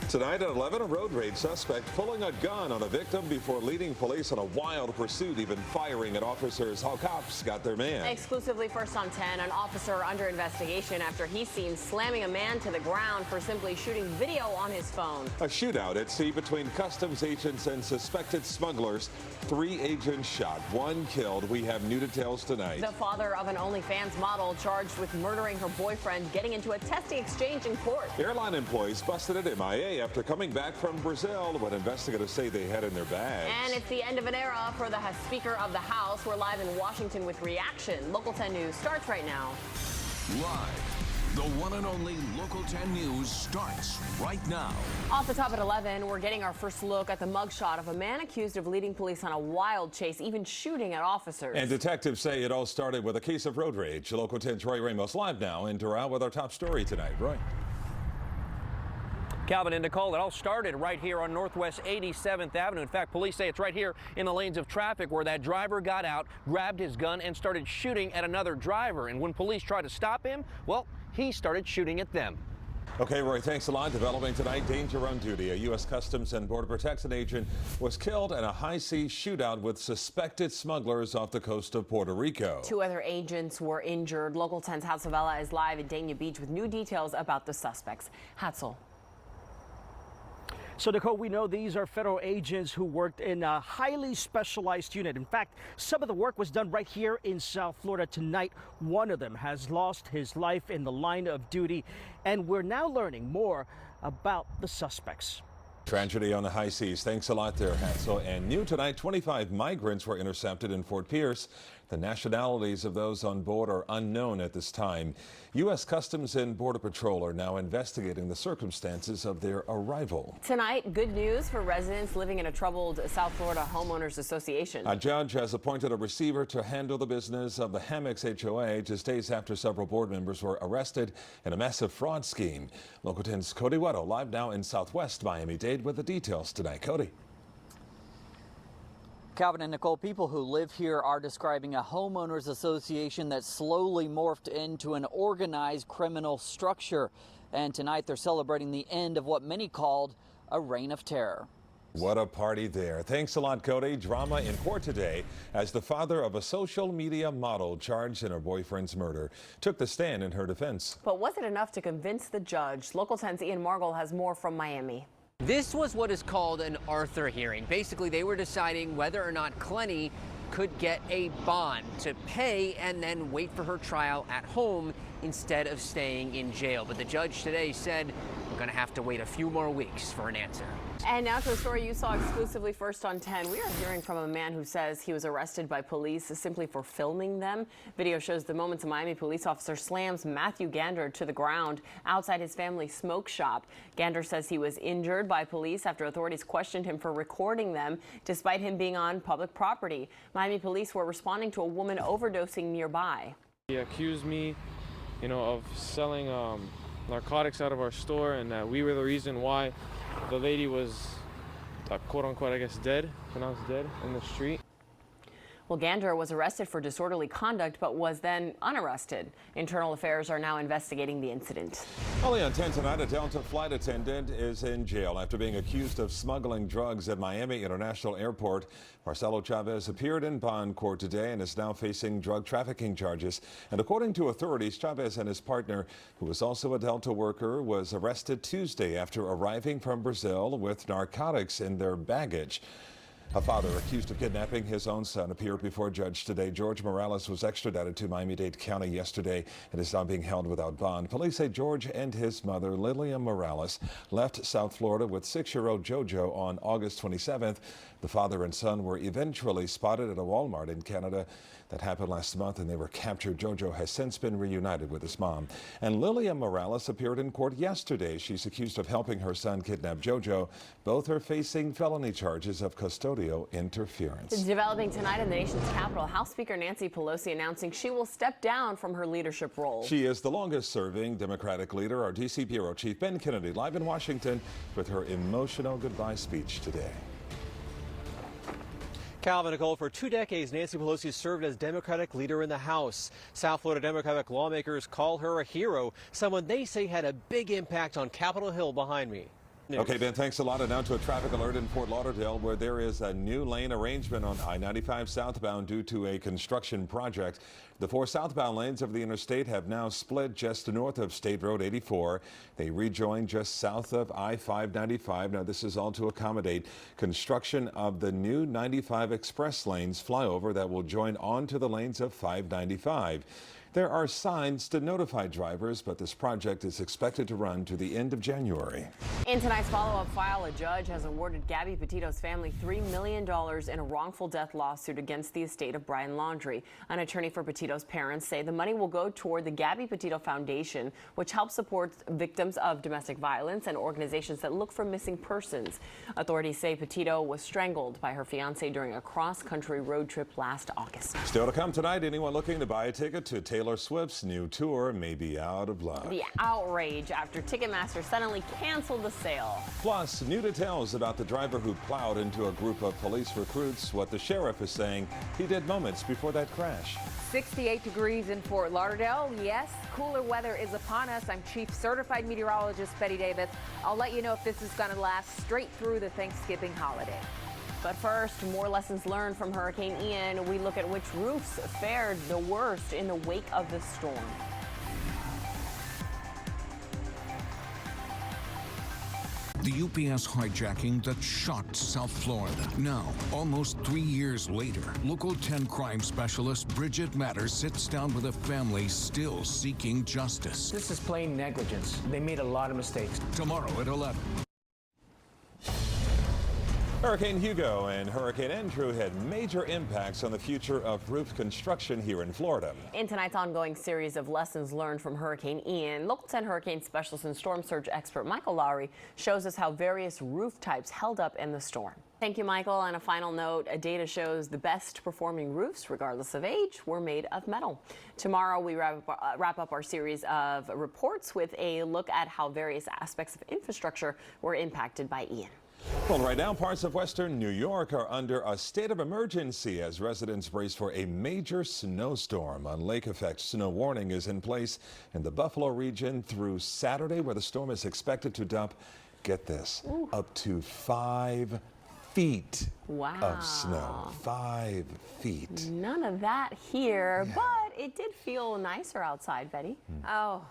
Tonight at 11, a road rage suspect pulling a gun on a victim before leading police on a wild pursuit, even firing at officers. How cops got their man. Exclusively first on 10, an officer under investigation after he's seen slamming a man to the ground for simply shooting video on his phone. A shootout at sea between customs agents and suspected smugglers. 3 agents shot, 1 killed. We have new details tonight. The father of an OnlyFans model charged with murdering her boyfriend getting into a testy exchange in court. Airline employees busted at MIA after coming back from Brazil, what investigators say they had in their bags. And it's the end of an era for the Speaker of the House. We're live in Washington with reaction. Local 10 News starts right now. Live, the one and only Local 10 News starts right now. Off the top at 11, we're getting our first look at the mugshot of a man accused of leading police on a wild chase, even shooting at officers. And detectives say it all started with a case of road rage. Local 10's Roy Ramos live now in Doral with our top story tonight. Roy. Calvin and Nicole, it all started right here on Northwest 87th Avenue. In fact, police say it's right here in the lanes of traffic where that driver got out, grabbed his gun, and started shooting at another driver. And when police tried to stop him, well, he started shooting at them. Okay, Roy, thanks a lot. Developing tonight, danger on duty. A U.S. Customs and Border Protection agent was killed in a high-sea shootout with suspected smugglers off the coast of Puerto Rico. 2 other agents were injured. Local 10's Hatzel Vela is live in Dania Beach with new details about the suspects. Hatzel. So, Nicole, we know these are federal agents who worked in a highly specialized unit. In fact, some of the work was done right here in South Florida tonight. One of them has lost his life in the line of duty, and we're now learning more about the suspects. Tragedy on the high seas. Thanks a lot there, Hansel. And new tonight, 25 migrants were intercepted in Fort Pierce. The nationalities of those on board are unknown at this time. U.S. Customs and Border Patrol are now investigating the circumstances of their arrival. Tonight, good news for residents living in a troubled South Florida Homeowners Association. A judge has appointed a receiver to handle the business of the Hammocks HOA just days after several board members were arrested in a massive fraud scheme. Local 10's Cody Weddle live now in Southwest Miami-Dade with the details tonight. Cody. Calvin and Nicole, people who live here are describing a homeowners association that slowly morphed into an organized criminal structure. And tonight they're celebrating the end of what many called a reign of terror. What a party there. Thanks a lot, Cody. Drama in court today as the father of a social media model charged in her boyfriend's murder took the stand in her defense. But was it enough to convince the judge? Local 10's Ian Margol has more from Miami. This was what is called an Arthur hearing. Basically, they were deciding whether or not Clenny could get a bond to pay and then wait for her trial at home instead of staying in jail. But the judge today said we're going to have to wait a few more weeks for an answer. And now to a story you saw exclusively first on 10. We are hearing from a man who says he was arrested by police simply for filming them. Video shows the moments a Miami police officer slams Matthew Gander to the ground outside his family's smoke shop. Gander says he was injured by police after authorities questioned him for recording them despite him being on public property. Miami police were responding to a woman overdosing nearby. He accused me, of selling narcotics out of our store, and that we were the reason why the lady was, quote unquote, I guess, dead, pronounced dead in the street. Well, Gander was arrested for disorderly conduct, but was then unarrested. Internal Affairs are now investigating the incident. Only on 10 tonight, a Delta flight attendant is in jail after being accused of smuggling drugs at Miami International Airport. Marcelo Chavez appeared in bond court today and is now facing drug trafficking charges. And according to authorities, Chavez and his partner, who was also a Delta worker, was arrested Tuesday after arriving from Brazil with narcotics in their baggage. A father accused of kidnapping his own son appeared before a judge today. George Morales was extradited to Miami-Dade County yesterday and is now being held without bond. Police say George and his mother, Lilian Morales, left South Florida with 6-year-old JoJo on August 27th. The father and son were eventually spotted at a Walmart in Canada. That happened last month and they were captured. JoJo has since been reunited with his mom. And Lilian Morales appeared in court yesterday. She's accused of helping her son kidnap JoJo. Both are facing felony charges of custodial interference. Developing tonight in the nation's capital, House Speaker Nancy Pelosi announcing she will step down from her leadership role. She is the longest serving Democratic leader. Our D.C. Bureau Chief Ben Kennedy live in Washington with her emotional goodbye speech today. Calvin, Nicole, for 2 decades, Nancy Pelosi served as Democratic leader in the House. South Florida Democratic lawmakers call her a hero, someone they say had a big impact on Capitol Hill behind me. Okay, Ben, thanks a lot. And now to a traffic alert in Fort Lauderdale, where there is a new lane arrangement on I-95 southbound due to a construction project. The 4 southbound lanes of the interstate have now split just north of State Road 84. They rejoin just south of I-595. Now, this is all to accommodate construction of the new 95 express lanes flyover that will join onto the lanes of 595. There are signs to notify drivers, but this project is expected to run to the end of January. In tonight's follow-up file, a judge has awarded Gabby Petito's family $3 million in a wrongful death lawsuit against the estate of Brian Laundrie. An attorney for Petito's parents say the money will go toward the Gabby Petito Foundation, which helps support victims of domestic violence and organizations that look for missing persons. Authorities say Petito was strangled by her fiancé during a cross-country road trip last August. Still to come tonight, anyone looking to buy a ticket to Taylor Swift's new tour may be out of luck. The outrage after Ticketmaster suddenly canceled the sale. Plus, new details about the driver who plowed into a group of police recruits, what the sheriff is saying he did moments before that crash. 68 degrees in Fort Lauderdale. Yes, cooler weather is upon us. I'm Chief Certified Meteorologist Betty Davis. I'll let you know if this is going to last straight through the Thanksgiving holiday. But first, more lessons learned from Hurricane Ian. We look at which roofs fared the worst in the wake of the storm. The UPS hijacking that shocked South Florida. Now, almost 3 years later, Local 10 crime specialist Bridget Matters sits down with a family still seeking justice. This is plain negligence. They made a lot of mistakes. Tomorrow at 11. Hurricane Hugo and Hurricane Andrew had major impacts on the future of roof construction here in Florida. In tonight's ongoing series of lessons learned from Hurricane Ian, Local 10 hurricane specialist and storm surge expert Michael Lowry shows us how various roof types held up in the storm. Thank you, Michael. And a final note, data shows the best performing roofs, regardless of age, were made of metal. Tomorrow, we wrap up our series of reports with a look at how various aspects of infrastructure were impacted by Ian. Well, right now, parts of western New York are under a state of emergency as residents brace for a major snowstorm. A lake effect snow warning is in place in the Buffalo region through Saturday, where the storm is expected to dump, get this, up to 5 feet of snow. 5 feet. None of that here, but it did feel nicer outside, Betty. Oh,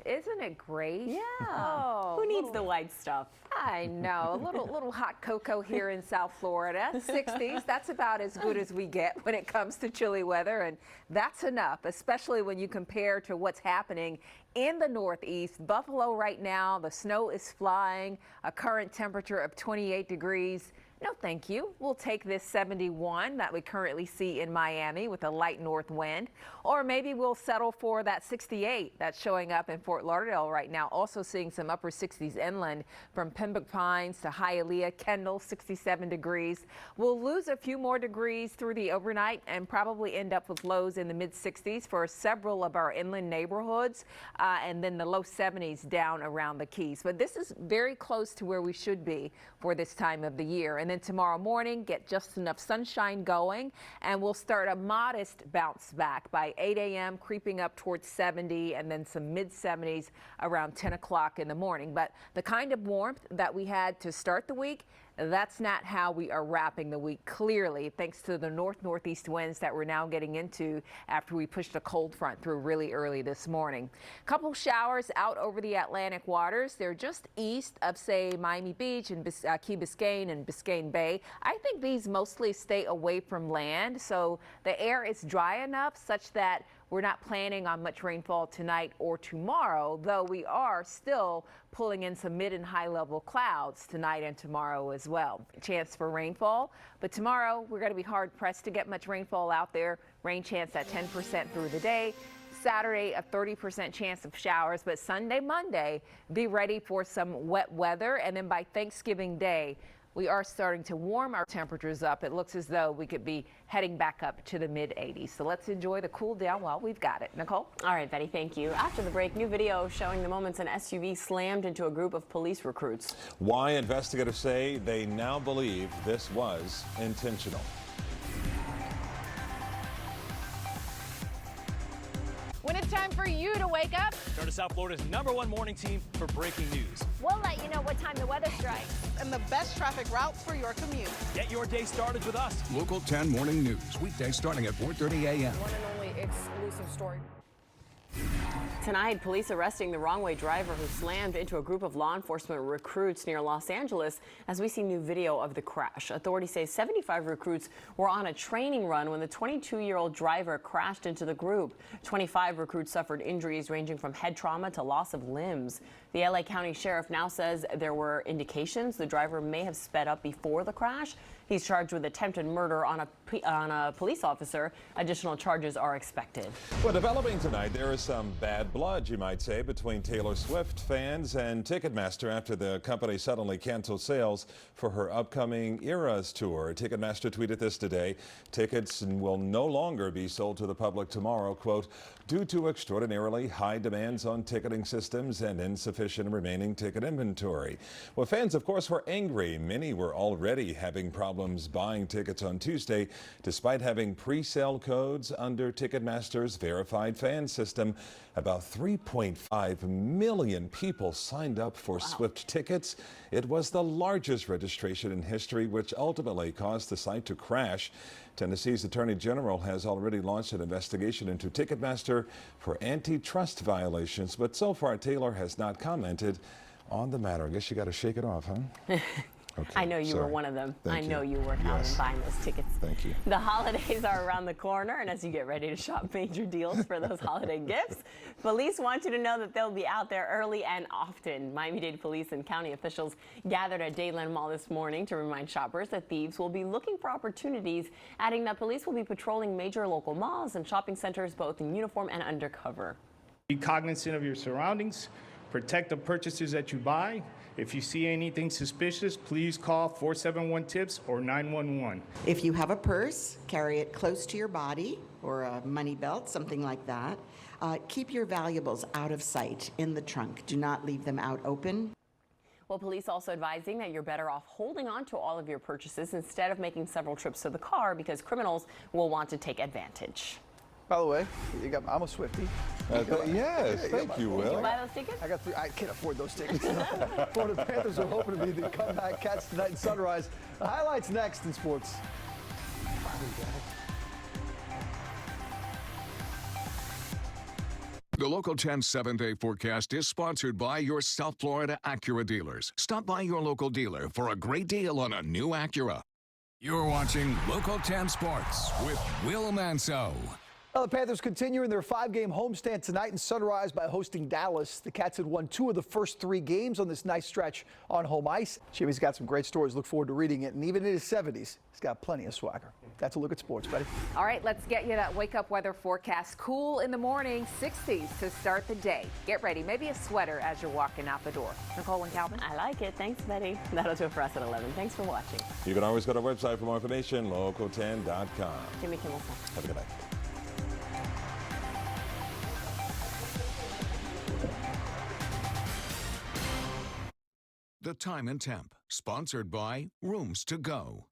isn't it great? Yeah. Oh, who needs the white stuff? I know. A little hot cocoa here in South Florida. 60s, that's about as good as we get when it comes to chilly weather, and that's enough, especially when you compare to what's happening in the Northeast. Buffalo right now, the snow is flying, a current temperature of 28 degrees. No, thank you. We'll take this 71 that we currently see in Miami with a light north wind. Or maybe we'll settle for that 68 that's showing up in Fort Lauderdale right now. Also seeing some upper 60s inland from Pembroke Pines to Hialeah, Kendall, 67 degrees. We'll lose a few more degrees through the overnight and probably end up with lows in the mid 60s for several of our inland neighborhoods, and then the low 70s down around the Keys. But this is very close to where we should be for this time of the year. And then tomorrow morning, get just enough sunshine going, and we'll start a modest bounce back by 8 a.m., creeping up towards 70, and then some mid 70s around 10 o'clock in the morning. But the kind of warmth that we had to start the week, that's not how we are wrapping the week, clearly, thanks to the northeast winds that we're now getting into after we pushed a cold front through really early this morning. Couple showers out over the Atlantic waters. They're just east of, say, Miami Beach and Key Biscayne and Biscayne Bay. I think these mostly stay away from land, so the air is dry enough such that we're not planning on much rainfall tonight or tomorrow, though we are still pulling in some mid and high level clouds tonight and tomorrow as well. Chance for rainfall, but tomorrow we're going to be hard pressed to get much rainfall out there. Rain chance at 10% through the day. Saturday, a 30% chance of showers, but Sunday, Monday, be ready for some wet weather. And then by Thanksgiving Day, we are starting to warm our temperatures up. It looks as though we could be heading back up to the mid 80s. So let's enjoy the cool down while we've got it. Nicole? All right, Betty, thank you. After the break, new video showing the moments an SUV slammed into a group of police recruits. Why investigators say they now believe this was intentional. When it's time for you to wake up, turn to South Florida's #1 morning team for breaking news. we'll let you know what time the weather starts. strikes and the best traffic routes for your commute. Get your day started with us. Local 10 Morning News, weekdays starting at 4:30 a.m. One and only exclusive story. Tonight, police arresting the wrong-way driver who slammed into a group of law enforcement recruits near Los Angeles as we see new video of the crash. Authorities say 75 recruits were on a training run when the 22-year-old driver crashed into the group. 25 recruits suffered injuries ranging from head trauma to loss of limbs. The LA County Sheriff now says there were indications the driver may have sped up before the crash. He's charged with attempted murder on a police officer. Additional charges are expected. Well, developing tonight, there is some bad blood, you might say, between Taylor Swift fans and Ticketmaster after the company suddenly canceled sales for her upcoming Eras tour. Ticketmaster tweeted this today. Tickets will no longer be sold to the public tomorrow, quote, due to extraordinarily high demands on ticketing systems and insufficient remaining ticket inventory. Well, fans, of course, were angry. Many were already having problems buying tickets on Tuesday, despite having pre-sale codes under Ticketmaster's verified fan system. About 3.5 million people signed up for Swift tickets. It was the largest registration in history, which ultimately caused the site to crash. Tennessee's Attorney General has already launched an investigation into Ticketmaster for antitrust violations, but so far Taylor has not commented on the matter. I guess you got to shake it off, huh? Okay, I know you were one of them. Thank I know you. you worked hard in buying those tickets. Thank you. The holidays are around the corner, and as you get ready to shop major deals for those holiday gifts, police want you to know that they'll be out there early and often. Miami-Dade police and county officials gathered at Dayland Mall this morning to remind shoppers that thieves will be looking for opportunities, adding that police will be patrolling major local malls and shopping centers both in uniform and undercover. Be cognizant of your surroundings, protect the purchases that you buy. If you see anything suspicious, please call 471-TIPS or 911. If you have a purse, carry it close to your body or a money belt, something like that. Keep your valuables out of sight in the trunk. Do not leave them out open. Well, police also advising that you're better off holding on to all of your purchases instead of making several trips to the car because criminals will want to take advantage. By the way, I'm a Swiftie. Yes, thank you, Will. Did you buy those tickets? I got I can't afford those tickets. Florida Panthers are hoping to be the comeback Cats tonight in Sunrise. The highlights next in sports. The Local 10 7-day forecast is sponsored by your South Florida Acura dealers. Stop by your local dealer for a great deal on a new Acura. You're watching Local 10 Sports with Will Manso. Well, the Panthers continuing their 5-game homestand tonight in Sunrise by hosting Dallas. The Cats had won 2 of the first 3 games on this nice stretch on home ice. Jimmy's got some great stories. Look forward to reading it. And even in his 70s, he's got plenty of swagger. That's a look at sports, buddy. All right, let's get you that wake-up weather forecast. Cool in the morning, 60s to start the day. Get ready. Maybe a sweater as you're walking out the door. Nicole and Calvin? I like it. Thanks, Betty. That'll do it for us at 11. Thanks for watching. You can always go to our website for more information, local10.com. Jimmy Kimmel. Have a good night. The Time and Temp, sponsored by Rooms to Go.